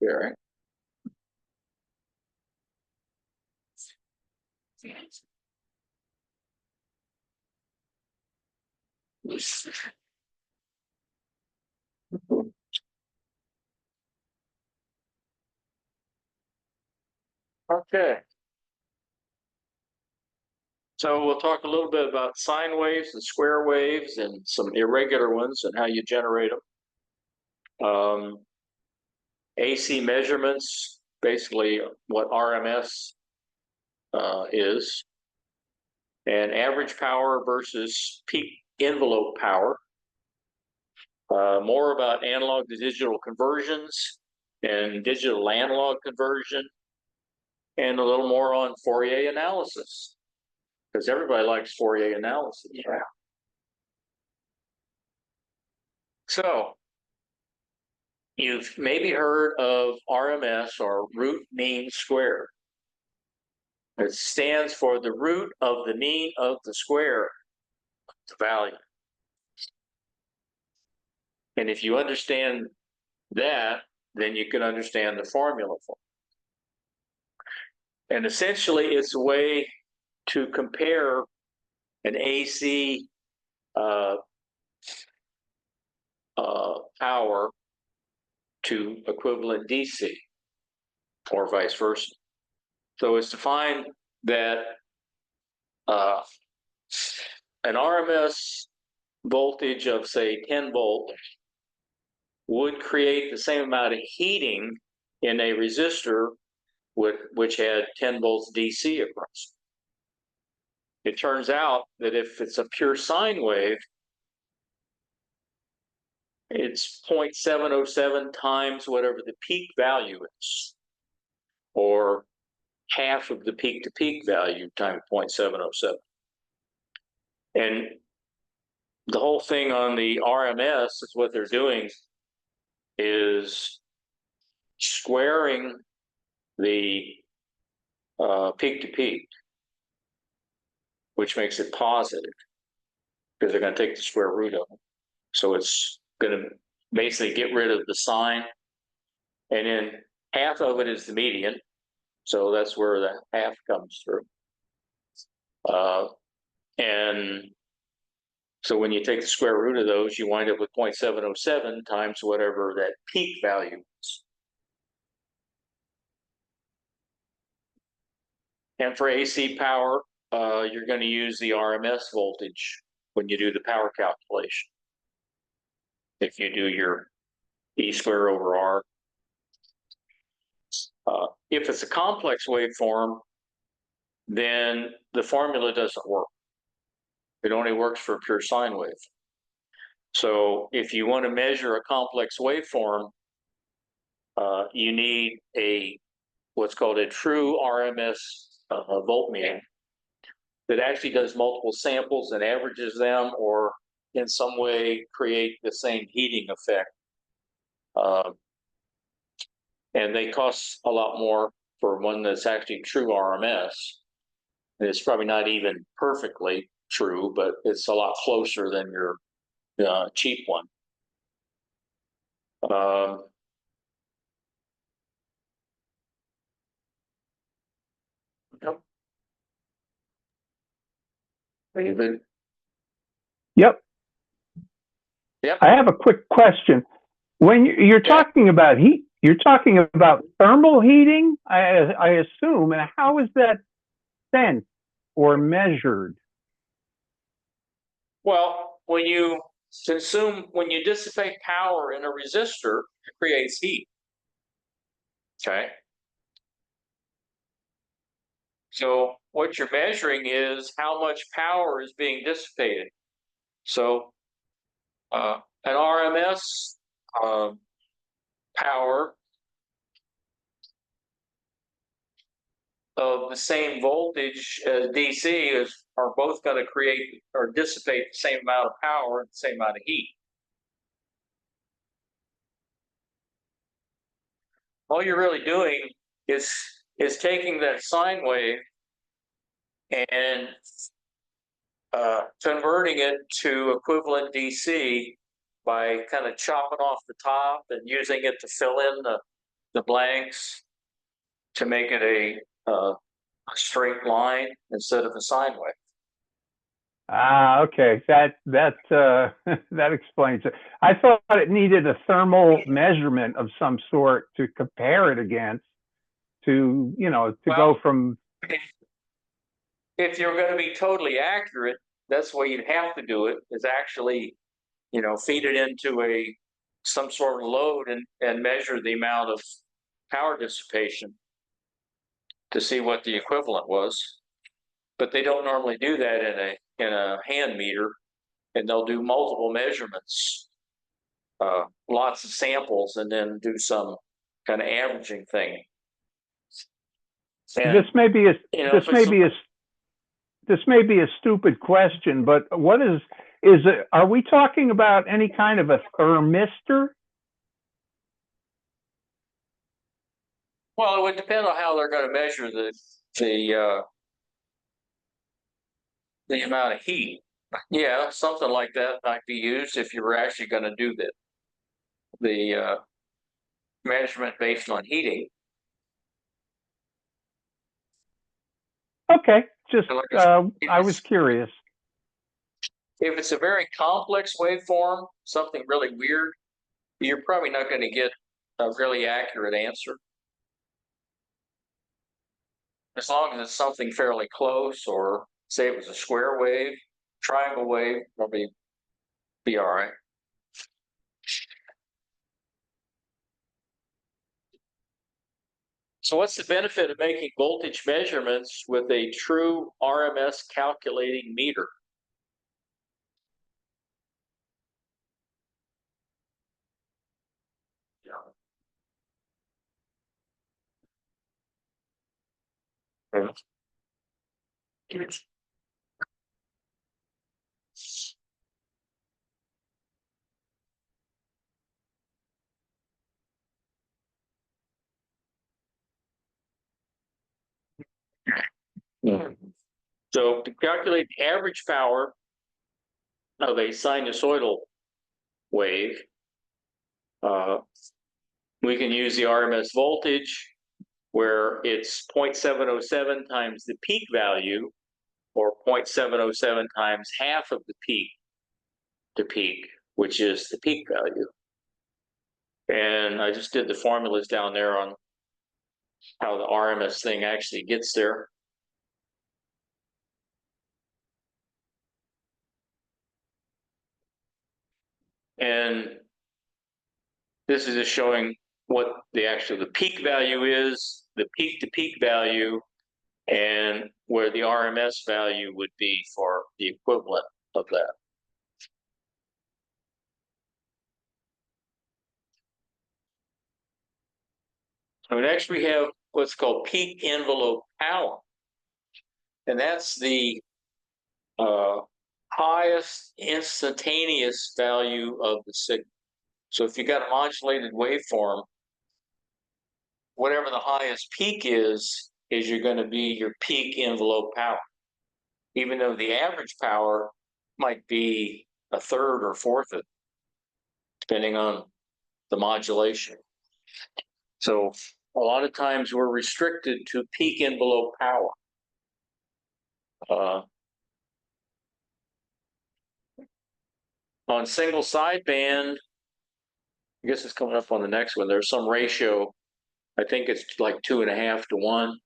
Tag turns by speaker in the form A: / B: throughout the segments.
A: Very. Okay. So we'll talk a little bit about sine waves and square waves and some irregular ones and how you generate them. AC measurements, basically what RMS is, and average power versus peak envelope power. More about analog to digital conversions and digital analog conversion, and a little more on Fourier analysis, because everybody likes Fourier analysis. Yeah. So you've maybe heard of RMS, or root mean squared. It stands for the root of the mean of the square, the value. And if you understand that, then you can understand the formula for it. And essentially, it's a way to compare an AC power to equivalent DC, or vice versa. So it's to find that an RMS voltage of, say, 10 volt would create the same amount of heating in a resistor which had 10 volts DC across. It turns out that if it's a pure sine wave, it's 0.707 times whatever the peak value is, or half of the peak-to-peak value times 0.707. And the whole thing on the RMS is what they're doing is squaring the peak-to-peak, which makes it positive, because they're going to take the square root of it. So it's going to basically get rid of the sine, and then half of it is the median, so that's where the half comes through. And so when you take the square root of those, you wind up with 0.707 times whatever that peak value is. And for AC power, you're going to use the RMS voltage when you do the power calculation. If you do your E squared over R. If it's a complex waveform, then the formula doesn't work. It only works for a pure sine wave. So if you want to measure a complex waveform, you need what's called a true RMS voltmeter that actually does multiple samples and averages them, or in some way create the same heating effect. And they cost a lot more for one that's actually true RMS. And it's probably not even perfectly true, but it's a lot closer than your cheap one. Yep. David?
B: Yep.
A: Yep.
B: I have a quick question. When you're talking about heat, you're talking about thermal heating, I assume, and how is that sensed or measured?
A: Well, when you dissipate power in a resistor, it creates heat. Okay. So what you're measuring is how much power is being dissipated. So an RMS power of the same voltage as DC are both going to create or dissipate the same amount of power and the same amount of heat. All you're really doing is taking that sine wave and converting it to equivalent DC by kind of chopping off the top and using it to fill in the blanks to make it a straight line instead of a sine wave.
B: Ah, okay. That that explains it. I thought it needed a thermal measurement of some sort to compare it against, to go from.
A: If you're going to be totally accurate, that's the way you'd have to do it, is actually, feed it into some sort of load and measure the amount of power dissipation to see what the equivalent was. But they don't normally do that in a hand meter, and they'll do multiple measurements, lots of samples, and then do some kind of averaging thing. And,
B: this may be a stupid question, but what is it? Are we talking about any kind of a thermistor?
A: Well, it would depend on how they're going to measure the amount of heat. Yeah, something like that might be used if you were actually going to do the measurement based on heating.
B: Okay, just I was curious.
A: If it's a very complex waveform, something really weird, you're probably not going to get a really accurate answer. As long as it's something fairly close, or say it was a square wave, triangle wave, probably be all right. So what's the benefit of making voltage measurements with a true RMS calculating meter? So to calculate the average power of a sinusoidal wave, we can use the RMS voltage, where it's 0.707 times the peak value, or 0.707 times half of the peak to peak, which is the peak value. And I just did the formulas down there on how the RMS thing actually gets there. And this is just showing what the peak value is, the peak to peak value, and where the RMS value would be for the equivalent of that. So next we have what's called peak envelope power. And that's the highest instantaneous value of the signal. So if you got a modulated waveform, whatever the highest peak is you're going to be your peak envelope power, even though the average power might be a third or fourth of it, depending on the modulation. So a lot of times we're restricted to peak envelope power. On single sideband, I guess it's coming up on the next one, there's some ratio, I think it's like 2.5 to 1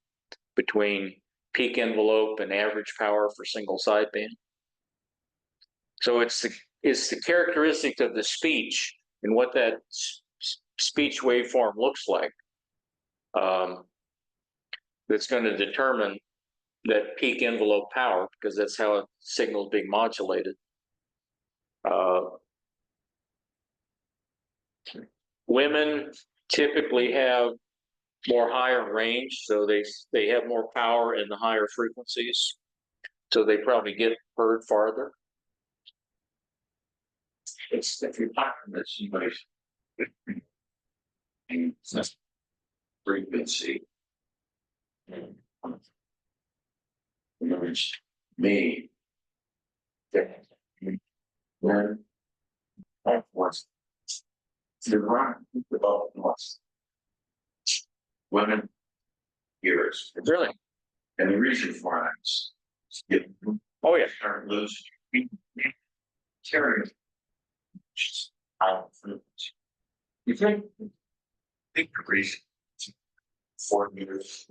A: between peak envelope and average power for single sideband. So it's the characteristic of the speech and what that speech waveform looks like that's going to determine that peak envelope power, because that's how a signal is being modulated. Women typically have more higher range, so they have more power in the higher frequencies, so they probably get heard farther. It's if you're talking to somebody frequency, me
C: Then, once the run developed once. Women, years,
A: Really?
C: and the reason for that is get
A: Oh, yeah.
C: start losing carrying just out of you think the reason 4 years.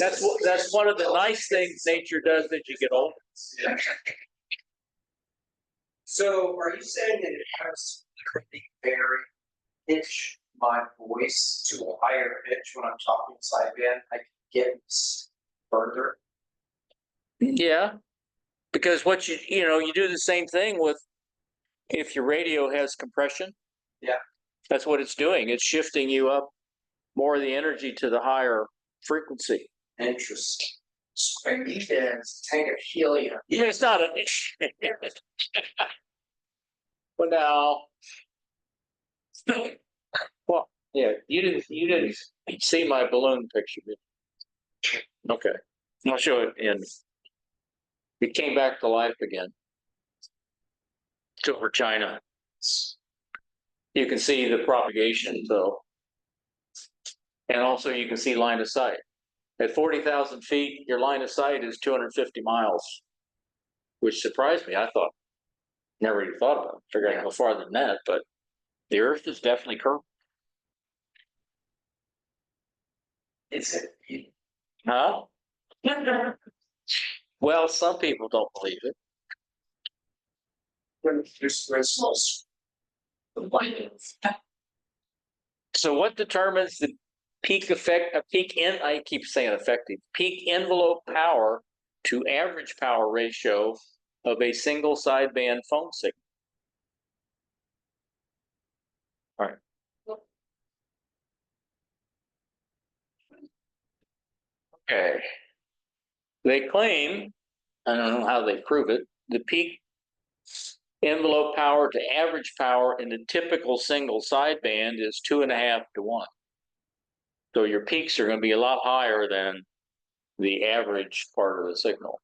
A: That's one of the nice things nature does as you get older.
D: So are you saying that it has the very pitch my voice to a higher pitch when I'm talking sideband? I can get further.
A: Yeah, because what you do the same thing with if your radio has compression.
D: Yeah.
A: That's what it's doing. It's shifting you up more of the energy to the higher frequency.
D: Interesting. So I need a tank of helium.
A: Yeah, it's not a. Well, now. Well, yeah, you didn't see my balloon picture, did you? Okay, I'll show it in. It came back to life again. It's over China. You can see the propagation, though. And also you can see line of sight. At 40,000 feet, your line of sight is 250 miles, which surprised me. I thought, never even thought about it. Figured I'd go farther than that, but the Earth is definitely curved.
D: Is it?
A: Huh? Well, some people don't believe it. So what determines the peak effect, I keep saying effective, peak envelope power to average power ratio of a single sideband phone signal? All right. Okay. They claim, I don't know how they prove it, the peak envelope power to average power in the typical single sideband is 2.5 to 1. So your peaks are going to be a lot higher than the average part of the signal.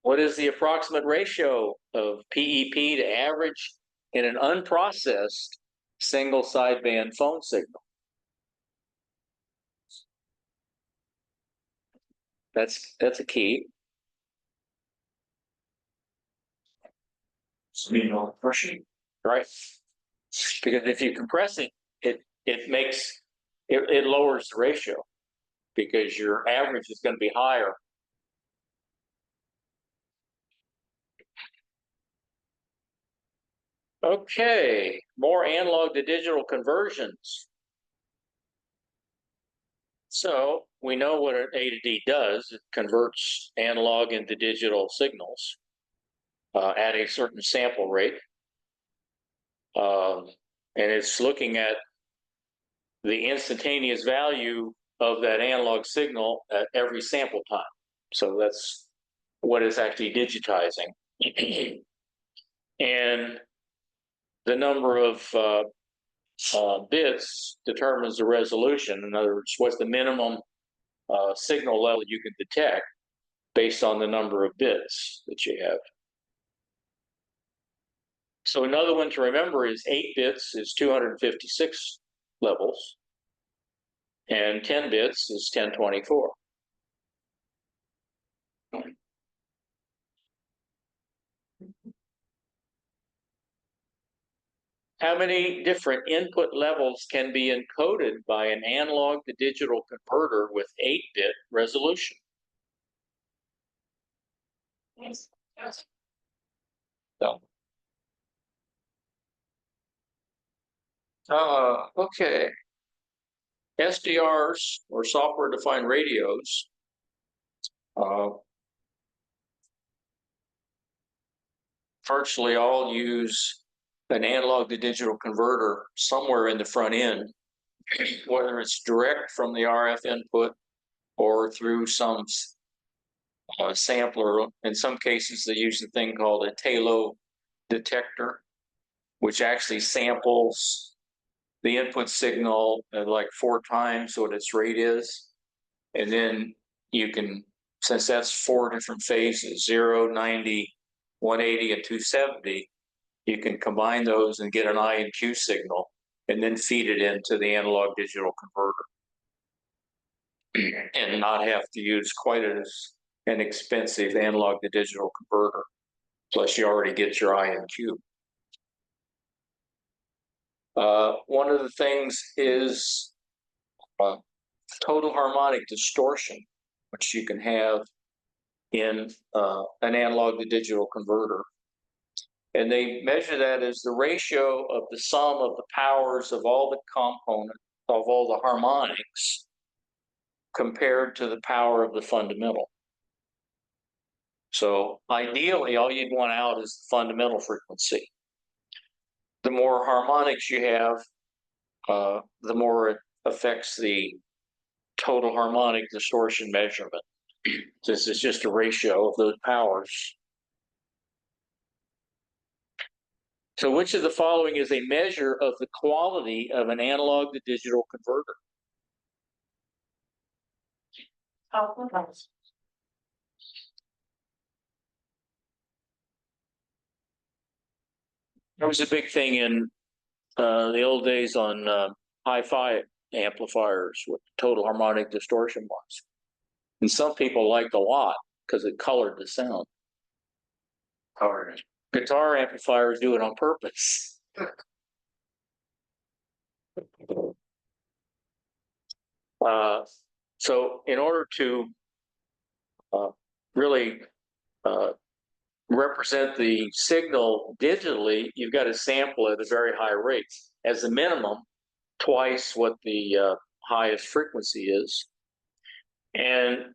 A: What is the approximate ratio of PEP to average in an unprocessed single sideband phone signal? That's a key.
C: Compression.
A: Right. Because if you compress it, it lowers the ratio because your average is going to be higher. Okay, more analog to digital conversions. So we know what an A to D does. It converts analog into digital signals at a certain sample rate. And it's looking at the instantaneous value of that analog signal at every sample time. So that's what it's actually digitizing. And the number of bits determines the resolution. In other words, what's the minimum signal level you can detect based on the number of bits that you have. So another one to remember is 8 bits is 256 levels, and 10 bits is 1024. How many different input levels can be encoded by an analog to digital converter with 8-bit resolution? So, okay. SDRs, or software-defined radios, virtually all use an analog to digital converter somewhere in the front end, whether it's direct from the RF input or through some sampler. In some cases, they use a thing called a Tailo detector, which actually samples the input signal at like 4 times what its rate is. And then you can, since that's 4 different phases, 0, 90, 180, and 270, you can combine those and get an I and Q signal and then feed it into the analog digital converter and not have to use quite as an expensive analog to digital converter. Plus you already get your I and Q. One of the things is total harmonic distortion, which you can have in an analog to digital converter. And they measure that as the ratio of the sum of the powers of all the components, of all the harmonics, compared to the power of the fundamental. So ideally, all you'd want out is the fundamental frequency. The more harmonics you have, the more it affects the total harmonic distortion measurement. This is just a ratio of those powers. So which of the following is a measure of the quality of an analog to digital converter? There was a big thing in the old days on hi-fi amplifiers, what total harmonic distortion was. And some people liked a lot because it colored the sound. Guitar amplifiers do it on purpose. So in order to really represent the signal digitally, you've got to sample at a very high rate. As a minimum, twice what the highest frequency is. And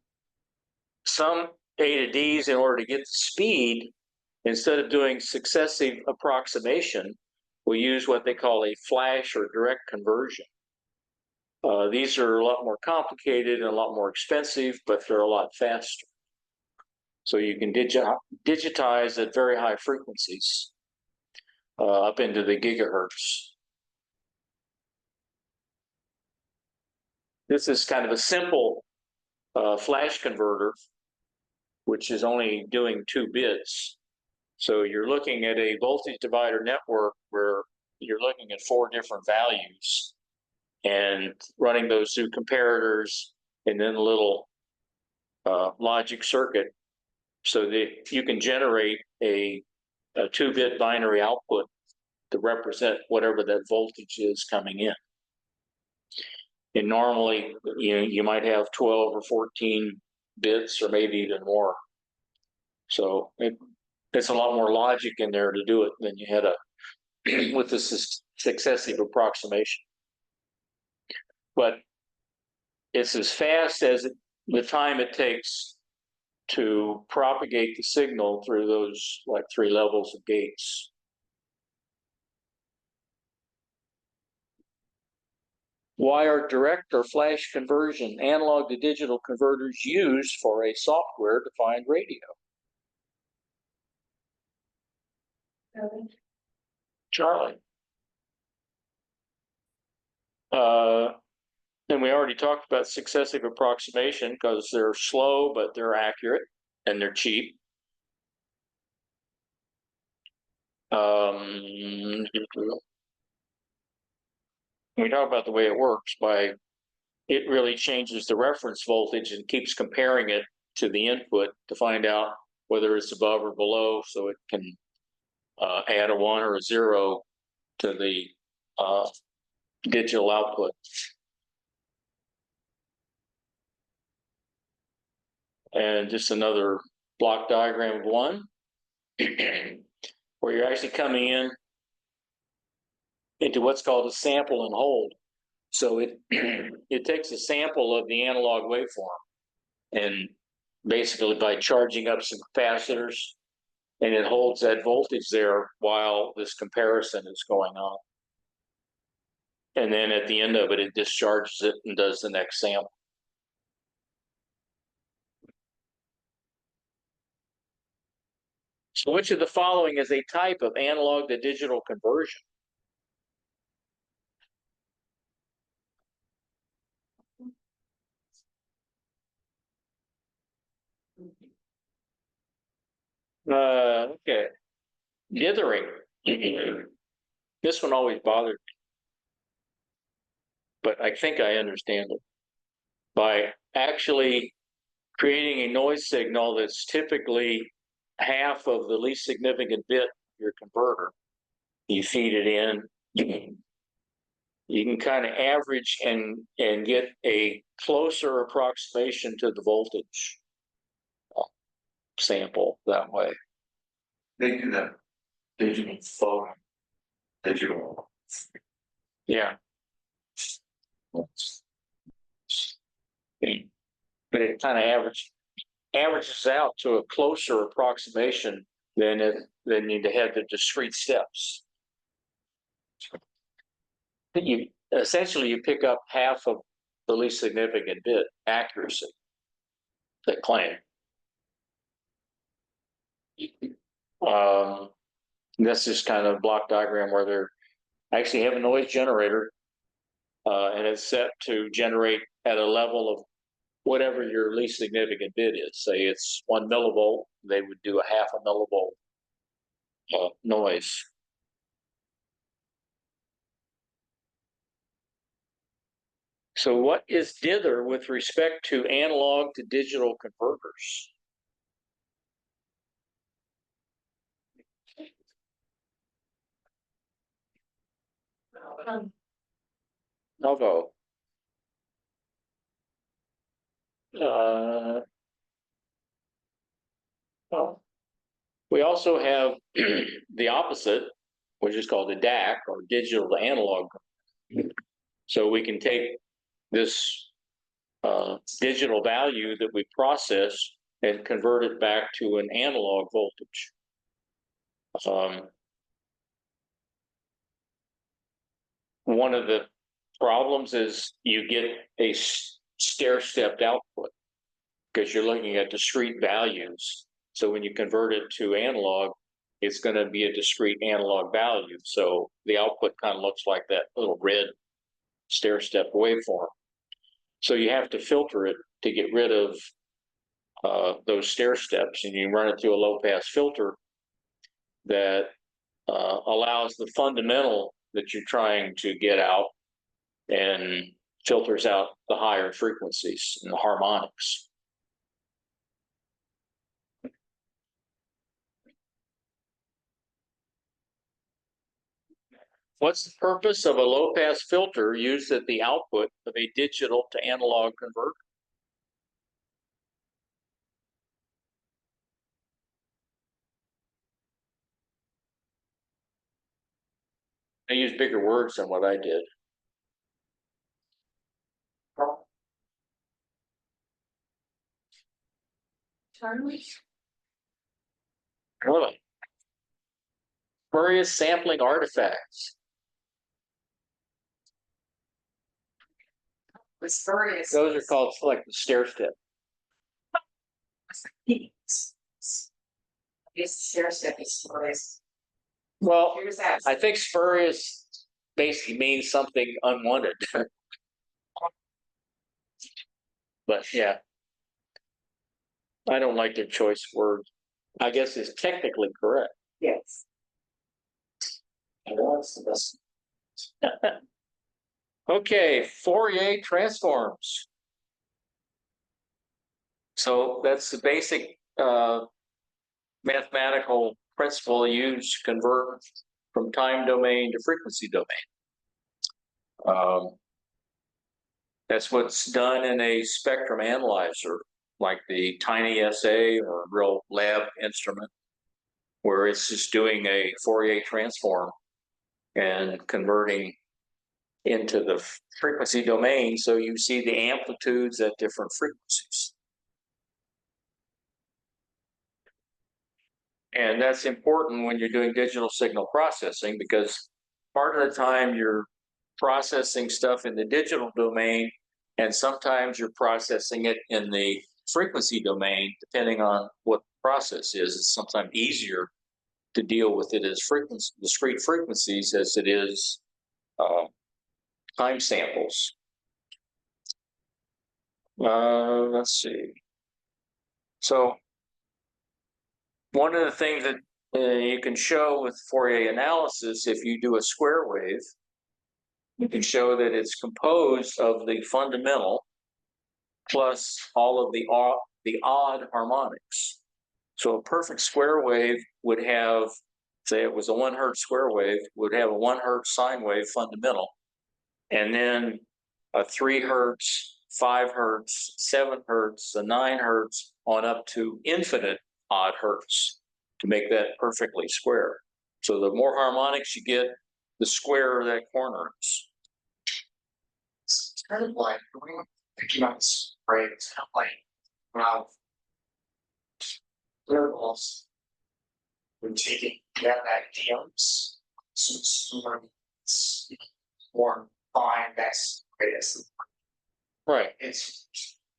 A: some A to Ds, in order to get the speed, instead of doing successive approximation, we use what they call a flash or direct conversion. These are a lot more complicated and a lot more expensive, but they're a lot faster. So you can digitize at very high frequencies, up into the gigahertz. This is kind of a simple flash converter, which is only doing 2 bits. So you're looking at a voltage divider network where you're looking at 4 different values and running those through comparators and then a little logic circuit so that you can generate a 2-bit binary output to represent whatever that voltage is coming in. And normally, you might have 12 or 14 bits or maybe even more. So it's a lot more logic in there to do it than you had with this successive approximation. But it's as fast as the time it takes to propagate the signal through those like 3 levels of gates. Why are direct or flash conversion analog to digital converters used for a software-defined radio? Charlie. And we already talked about successive approximation because they're slow, but they're accurate and they're cheap. We talk about the way it works by it really changes the reference voltage and keeps comparing it to the input to find out whether it's above or below, so it can add a 1 or a 0 to the digital output. And just another block diagram of one, where you're actually coming in into what's called a sample and hold. So it takes a sample of the analog waveform, and basically by charging up some capacitors, and it holds that voltage there while this comparison is going on. And then at the end of it, it discharges it and does the next sample. So which of the following is a type of analog to digital conversion? Okay. Dithering. This one always bothered me, but I think I understand it. By actually creating a noise signal that's typically half of the least significant bit of your converter, you feed it in, you can kind of average and get a closer approximation to the voltage sample that way.
C: They do that digital phone, digital.
A: Yeah. But it kind of averages out to a closer approximation than you had the discrete steps. You essentially you pick up half of the least significant bit accuracy that claim. This is kind of a block diagram where they actually have a noise generator, and it's set to generate at a level of whatever your least significant bit is. Say it's 1 millivolt, they would do a half a millivolt noise. So what is dither with respect to analog to digital converters? I'll go. Well, we also have the opposite, which is called a DAC, or digital to analog. So we can take this digital value that we process and convert it back to an analog voltage. One of the problems is you get a stair-stepped output because you're looking at discrete values. So when you convert it to analog, it's going to be a discrete analog value. So the output kind of looks like that little red stair-step waveform. So you have to filter it to get rid of those stair steps, and you run it through a low-pass filter that allows the fundamental that you're trying to get out and filters out the higher frequencies and the harmonics. What's the purpose of a low-pass filter used at the output of a digital to analog converter? I use bigger words than what I did. Really? Spurious sampling artifacts.
E: Was spurious.
A: Those are called like the stair step.
E: Yes, stair step is spurious.
A: Well,
E: Here's that.
A: I think spurious basically means something unwanted. But yeah, I don't like their choice word. I guess it's technically correct.
E: Yes.
A: Okay, Fourier transforms. So that's the basic mathematical principle used to convert from time domain to frequency domain. That's what's done in a spectrum analyzer, like the tiny SA or real lab instrument, where it's just doing a Fourier transform and converting into the frequency domain, so you see the amplitudes at different frequencies. And that's important when you're doing digital signal processing, because part of the time you're processing stuff in the digital domain, and sometimes you're processing it in the frequency domain, depending on what process is. It's sometimes easier to deal with it as frequency, discrete frequencies as it is time samples. Let's see. So one of the things that you can show with Fourier analysis, if you do a square wave, you can show that it's composed of the fundamental plus all of the odd harmonics. So a perfect square wave would have, say it was a 1 Hertz square wave, would have a 1 Hertz sine wave fundamental, and then a 3 Hertz, 5 Hertz, 7 Hertz, a 9 Hertz, on up to infinite odd Hertz to make that perfectly square. So the more harmonics you get, the squarer that corner is.
C: It's kind of like picking up spray. It's kind of like variables. We're taking that idioms, so it's more fine. That's greatest.
A: Right,
C: It's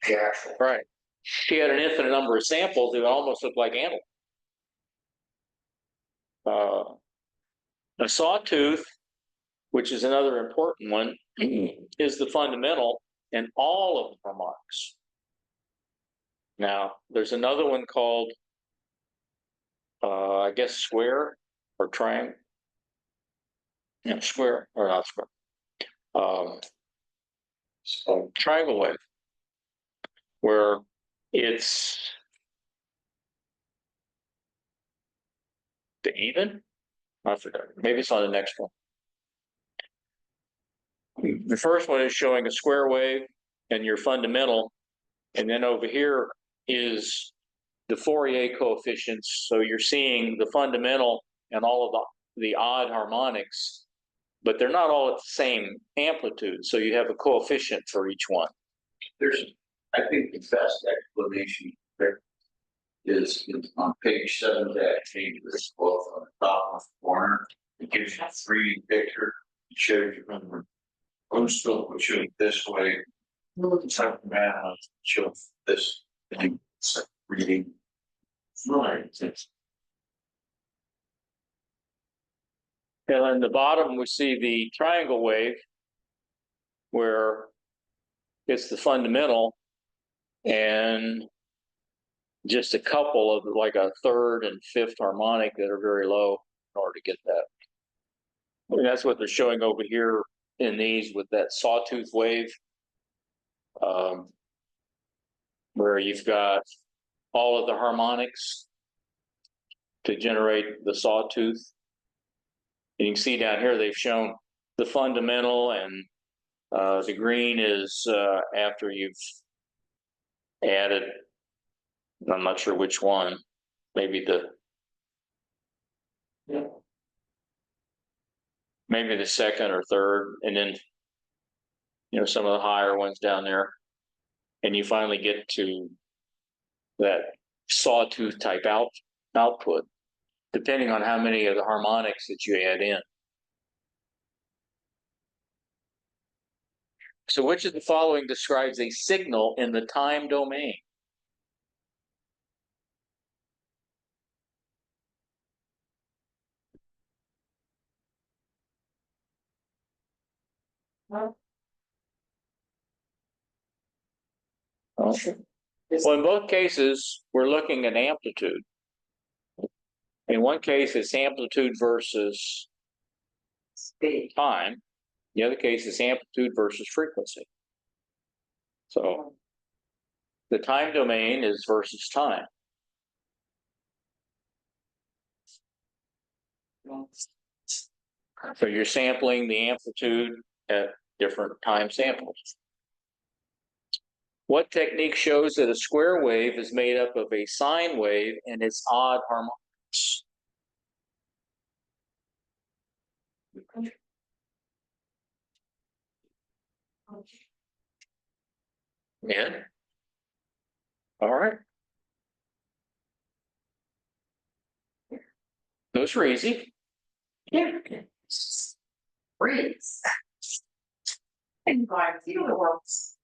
C: the actual.
A: right. If you had an infinite number of samples, it would almost look like analog. A sawtooth, which is another important one, is the fundamental and all of the harmonics. Now, there's another one called, I guess, square or triangle. Yeah, square or not square. So triangle wave, where it's the even. I forgot. Maybe it's on the next one. The first one is showing a square wave and your fundamental, and then over here is the Fourier coefficients. So you're seeing the fundamental and all of the odd harmonics, but they're not all at the same amplitude. So you have a coefficient for each one.
C: There's, I think the best explanation there is on page 7 of that page, this quote on the top left corner. It gives you 3 pictures. It shows you from the coastal, which shows this way. South Carolina shows this thing. It's reading. Right.
A: And on the bottom, we see the triangle wave, where it's the fundamental and just a couple of like a third and fifth harmonic that are very low in order to get that. And that's what they're showing over here in these with that sawtooth wave, where you've got all of the harmonics to generate the sawtooth. And you can see down here they've shown the fundamental, and the green is after you've added, I'm not sure which one, maybe the second or third, and then some of the higher ones down there, and you finally get to that sawtooth type output, depending on how many of the harmonics that you add in. So which of the following describes a signal in the time domain? Well, in both cases, we're looking at amplitude. In one case, it's amplitude versus time. The other case is amplitude versus frequency. So the time domain is versus time. So you're sampling the amplitude at different time samples. What technique shows that a square wave is made up of a sine wave and its odd harmonics? Yeah. All right. Those are easy.
E: Yeah. Breeze. And by fuels.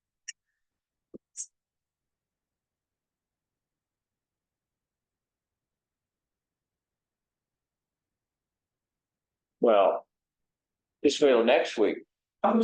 A: Well, just wait till next week.
D: I'm